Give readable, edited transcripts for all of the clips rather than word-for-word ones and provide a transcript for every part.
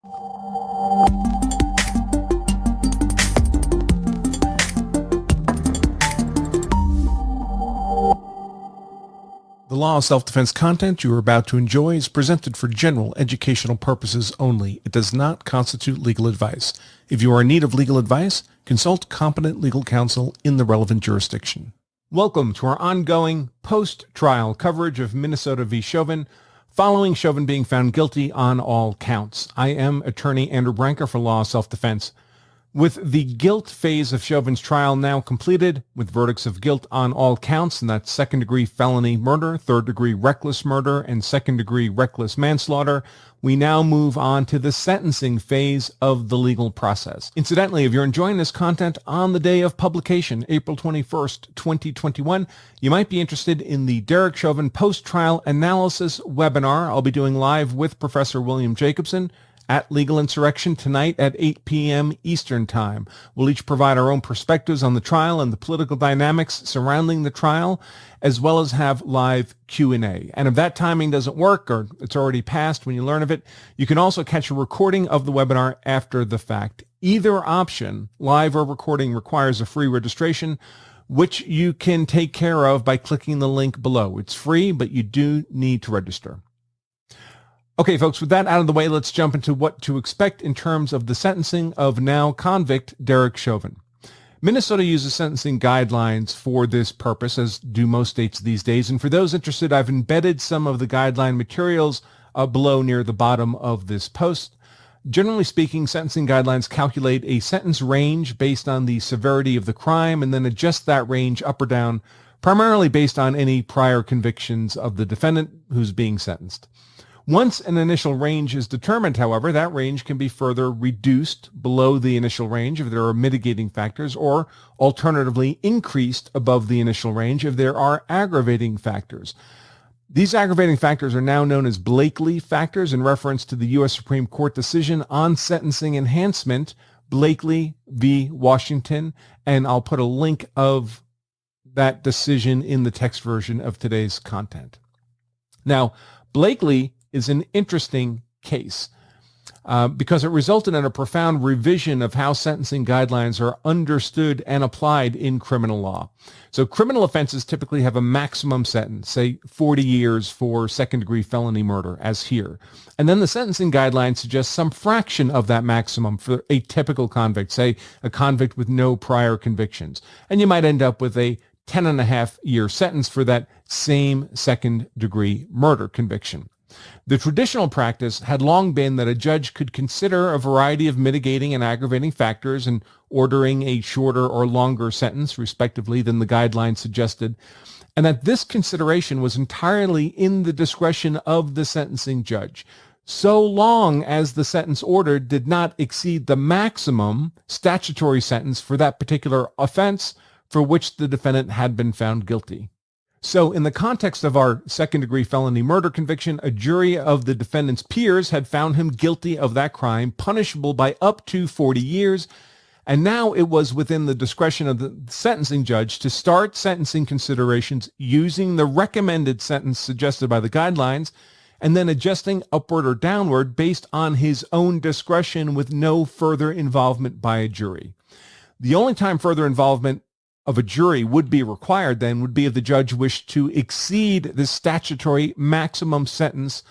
The Law of Self-Defense content you are about to enjoy is presented for general educational purposes only. It does not constitute legal advice. If you are in need of legal advice, consult competent legal counsel in the relevant jurisdiction. Welcome to our ongoing post-trial coverage of Minnesota v. Chauvin, following Chauvin being found guilty on all counts. I am attorney Andrew Branca for Law of Self-Defense. With the guilt phase of Chauvin's trial now completed, with verdicts of guilt on all counts, and that's second-degree felony murder, third-degree reckless murder, and second-degree reckless manslaughter, we now move on to the sentencing phase of the legal process. Incidentally, if you're enjoying this content on the day of publication, April 21st, 2021, you might be interested in the Derek Chauvin post-trial analysis webinar I'll be doing live with Professor William Jacobson at Legal Insurrection tonight at 8 p.m. Eastern Time. We'll each provide our own perspectives on the trial and the political dynamics surrounding the trial, as well as have live Q&A. And if that timing doesn't work, or it's already passed when you learn of it, you can also catch a recording of the webinar after the fact. Either option, live or recording, requires a free registration, which you can take care of by clicking the link below. It's free, but you do need to register. Okay, folks, with that out of the way, let's jump into what to expect in terms of the sentencing of now convict Derek Chauvin. Minnesota uses sentencing guidelines for this purpose, as do most states these days. And for those interested, I've embedded some of the guideline materials below near the bottom of this post. Generally speaking, sentencing guidelines calculate a sentence range based on the severity of the crime and then adjust that range up or down, primarily based on any prior convictions of the defendant who's being sentenced. Once an initial range is determined, however, that range can be further reduced below the initial range if there are mitigating factors, or alternatively increased above the initial range if there are aggravating factors. These aggravating factors are now known as Blakely factors in reference to the U.S. Supreme Court decision on sentencing enhancement, Blakely v. Washington, and I'll put a link of that decision in the text version of today's content. Now, Blakely is an interesting case because it resulted in a profound revision of how sentencing guidelines are understood and applied in criminal law. So criminal offenses typically have a maximum sentence, say 40 years for second-degree felony murder, as here. And then the sentencing guidelines suggest some fraction of that maximum for a typical convict, say a convict with no prior convictions. And you might end up with a 10.5-year sentence for that same second-degree murder conviction. The traditional practice had long been that a judge could consider a variety of mitigating and aggravating factors in ordering a shorter or longer sentence, respectively, than the guidelines suggested, and that this consideration was entirely in the discretion of the sentencing judge, so long as the sentence ordered did not exceed the maximum statutory sentence for that particular offense for which the defendant had been found guilty. So in the context of our second-degree felony murder conviction, a jury of the defendant's peers had found him guilty of that crime, punishable by up to 40 years, and now it was within the discretion of the sentencing judge to start sentencing considerations using the recommended sentence suggested by the guidelines, and then adjusting upward or downward based on his own discretion with no further involvement by a jury. The only time further involvement of a jury would be required then would be if the judge wished to exceed the statutory maximum sentence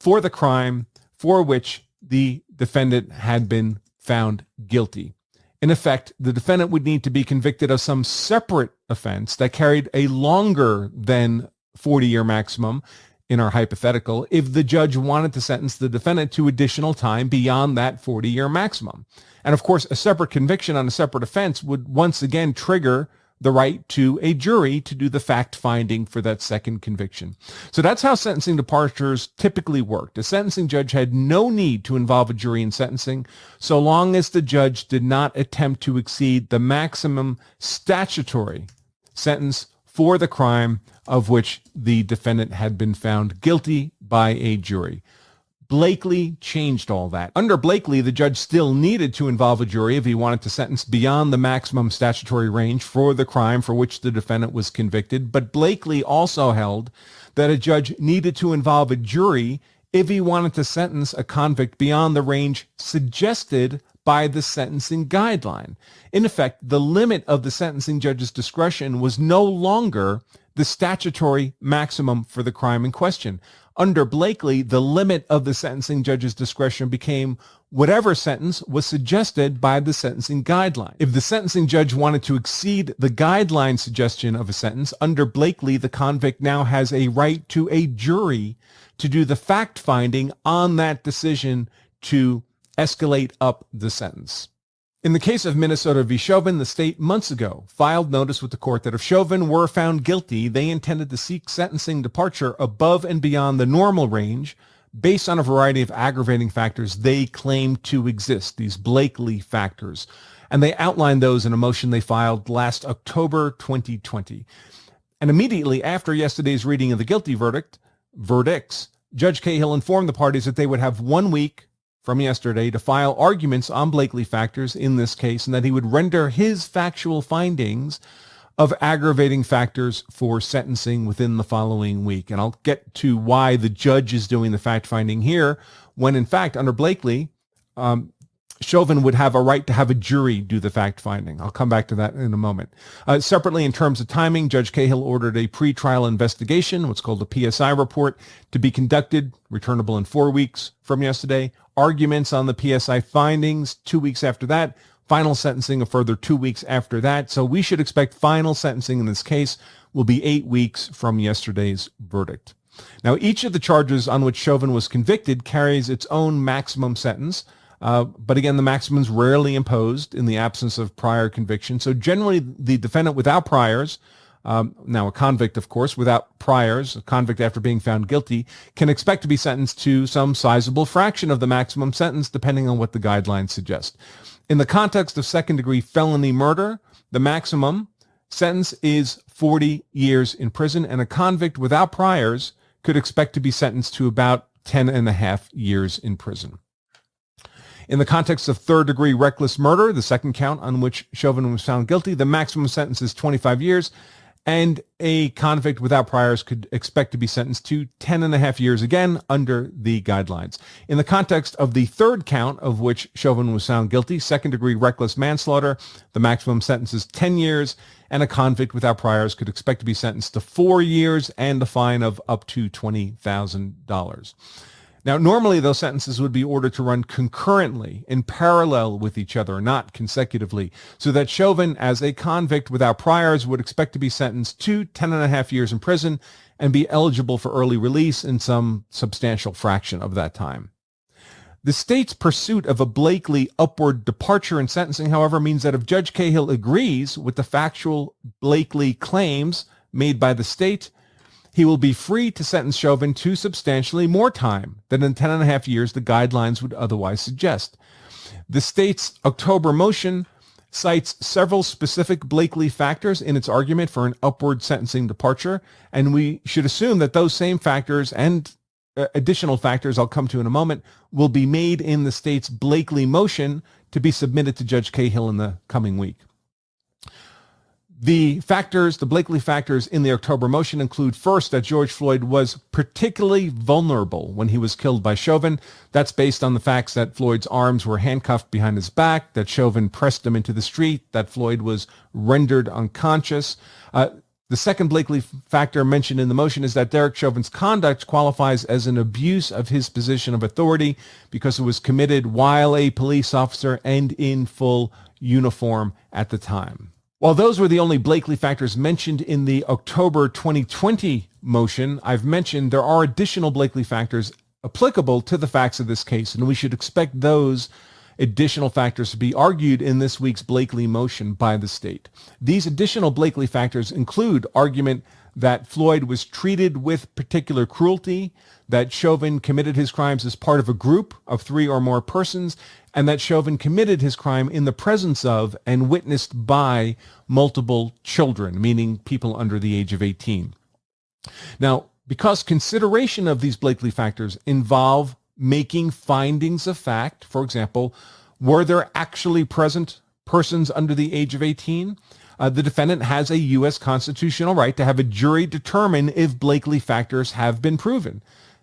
for the crime for which the defendant had been found guilty. In effect, the defendant would need to be convicted of some separate offense that carried a longer than 40-year maximum in our hypothetical if the judge wanted to sentence the defendant to additional time beyond that 40-year maximum. And of course, a separate conviction on a separate offense would once again trigger the right to a jury to do the fact-finding for that second conviction. So that's how sentencing departures typically worked. A sentencing judge had no need to involve a jury in sentencing so long as the judge did not attempt to exceed the maximum statutory sentence for the crime of which the defendant had been found guilty by a jury. Blakely changed all that. Under Blakely, the judge still needed to involve a jury if he wanted to sentence beyond the maximum statutory range for the crime for which the defendant was convicted. But Blakely also held that a judge needed to involve a jury if he wanted to sentence a convict beyond the range suggested by the sentencing guideline. In effect, the limit of the sentencing judge's discretion was no longer the statutory maximum for the crime in question. Under Blakely, the limit of the sentencing judge's discretion became whatever sentence was suggested by the sentencing guideline. If the sentencing judge wanted to exceed the guideline suggestion of a sentence, under Blakely, the convict now has a right to a jury to do the fact-finding on that decision to escalate up the sentence. In the case of Minnesota v. Chauvin, the state months ago filed notice with the court that if Chauvin were found guilty, they intended to seek sentencing departure above and beyond the normal range based on a variety of aggravating factors they claim to exist, these Blakely factors. And they outlined those in a motion they filed last October 2020. And immediately after yesterday's reading of the guilty verdicts, Judge Cahill informed the parties that they would have 1 week from yesterday to file arguments on Blakely factors in this case, and that he would render his factual findings of aggravating factors for sentencing within the following week. And I'll get to why the judge is doing the fact-finding here, when in fact, under Blakely, Chauvin would have a right to have a jury do the fact-finding. I'll come back to that in a moment. Separately, in terms of timing, Judge Cahill ordered a pretrial investigation, what's called a PSI report, to be conducted, returnable in 4 weeks from yesterday. Arguments on the PSI findings 2 weeks after that. Final sentencing a further 2 weeks after that. So we should expect final sentencing in this case will be 8 weeks from yesterday's verdict. Now, each of the charges on which Chauvin was convicted carries its own maximum sentence. But again, the maximum is rarely imposed in the absence of prior conviction. So generally, the defendant without priors, now a convict, of course, without priors, a convict after being found guilty, can expect to be sentenced to some sizable fraction of the maximum sentence, depending on what the guidelines suggest. In the context of second-degree felony murder, the maximum sentence is 40 years in prison, and a convict without priors could expect to be sentenced to about 10 and a half years in prison. In the context of third-degree reckless murder, the second count on which Chauvin was found guilty, the maximum sentence is 25 years, and a convict without priors could expect to be sentenced to 10 and a half years again under the guidelines. In the context of the third count of which Chauvin was found guilty, second-degree reckless manslaughter, the maximum sentence is 10 years, and a convict without priors could expect to be sentenced to 4 years and a fine of up to $20,000. Now, normally those sentences would be ordered to run concurrently, in parallel with each other, not consecutively, so that Chauvin, as a convict without priors, would expect to be sentenced to 10 and a half years in prison and be eligible for early release in some substantial fraction of that time. The state's pursuit of a Blakely upward departure in sentencing, however, means that if Judge Cahill agrees with the factual Blakely claims made by the state, he will be free to sentence Chauvin to substantially more time than in 10 and a half years the guidelines would otherwise suggest. The state's October motion cites several specific Blakely factors in its argument for an upward sentencing departure, and we should assume that those same factors and additional factors I'll come to in a moment will be made in the state's Blakely motion to be submitted to Judge Cahill in the coming week. The Blakely factors in the October motion include, first, that George Floyd was particularly vulnerable when he was killed by Chauvin. That's based on the facts that Floyd's arms were handcuffed behind his back, that Chauvin pressed him into the street, that Floyd was rendered unconscious. The second Blakely factor mentioned in the motion is that Derek Chauvin's conduct qualifies as an abuse of his position of authority because it was committed while a police officer and in full uniform at the time. While those were the only Blakely factors mentioned in the October 2020 motion, I've mentioned there are additional Blakely factors applicable to the facts of this case, and we should expect those additional factors to be argued in this week's Blakely motion by the state. These additional Blakely factors include argument that Floyd was treated with particular cruelty, that Chauvin committed his crimes as part of a group of 3 or more persons, and that Chauvin committed his crime in the presence of and witnessed by multiple children, meaning people under the age of 18. Now, because consideration of these Blakely factors involve making findings of fact, for example, were there actually present persons under the age of 18? The defendant has a U.S. constitutional right to have a jury determine if Blakely factors have been proven.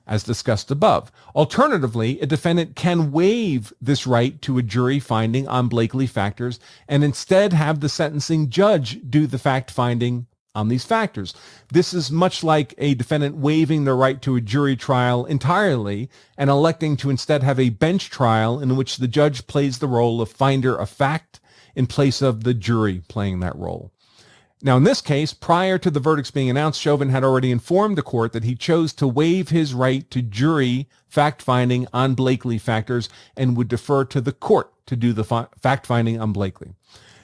as discussed above. Alternatively, a defendant can waive this right to a jury finding on Blakely factors and instead have the sentencing judge do the fact finding on these factors. This is much like a defendant waiving the right to a jury trial entirely and electing to instead have a bench trial in which the judge plays the role of finder of fact in place of the jury playing that role. Now, in this case, prior to the verdicts being announced, Chauvin had already informed the court that he chose to waive his right to jury fact-finding on Blakely factors and would defer to the court to do the fact-finding on Blakely.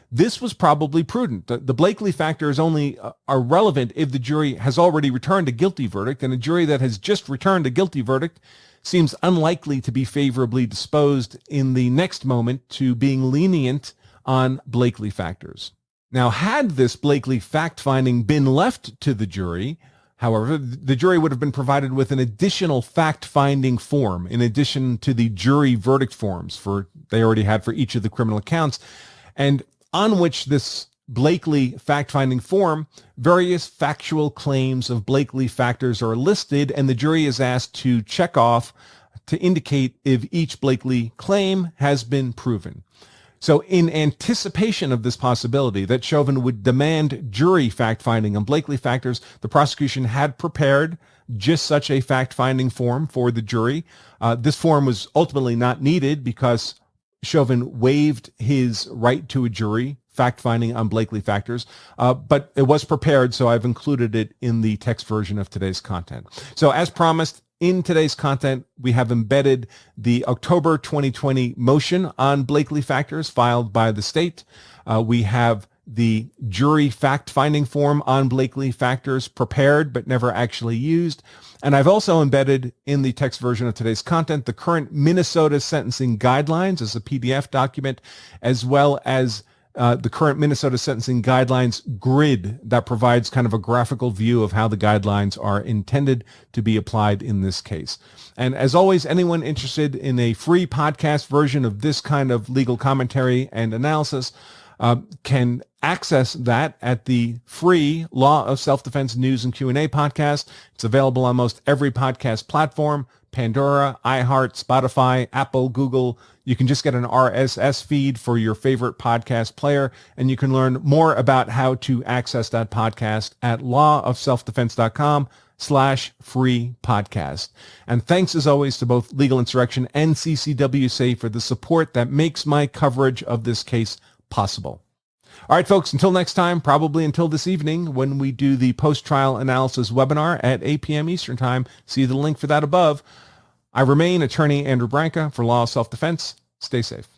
This was probably prudent. The Blakely factors only are relevant if the jury has already returned a guilty verdict, and a jury that has just returned a guilty verdict seems unlikely to be favorably disposed in the next moment to being lenient on Blakely factors. Now, had this Blakely fact-finding been left to the jury, however, the jury would have been provided with an additional fact-finding form in addition to the jury verdict forms they already had for each of the criminal counts, and on which this Blakely fact-finding form, various factual claims of Blakely factors are listed, and the jury is asked to check off to indicate if each Blakely claim has been proven. So in anticipation of this possibility that Chauvin would demand jury fact-finding on Blakely factors, the prosecution had prepared just such a fact-finding form for the jury. This form was ultimately not needed because Chauvin waived his right to a jury fact-finding on Blakely factors, but it was prepared, so I've included it in the text version of today's content. So as promised, in today's content, we have embedded the October 2020 motion on Blakely factors filed by the state. We have the jury fact-finding form on Blakely factors prepared but never actually used. And I've also embedded in the text version of today's content the current Minnesota sentencing guidelines as a PDF document, as well as the current Minnesota sentencing guidelines grid that provides kind of a graphical view of how the guidelines are intended to be applied in this case. And as always, anyone interested in a free podcast version of this kind of legal commentary and analysis can access that at the free Law of Self-Defense News and Q&A podcast. It's available on most every podcast platform: Pandora, iHeart, Spotify, Apple, Google. You can just get an RSS feed for your favorite podcast player, and you can learn more about how to access that podcast at lawofselfdefense.com/free podcast. And thanks as always to both Legal Insurrection and CCWSA for the support that makes my coverage of this case possible. All right, folks, until next time, probably until this evening when we do the post-trial analysis webinar at 8 p.m. Eastern Time. See the link for that above. I remain Attorney Andrew Branca for Law of Self-Defense. Stay safe.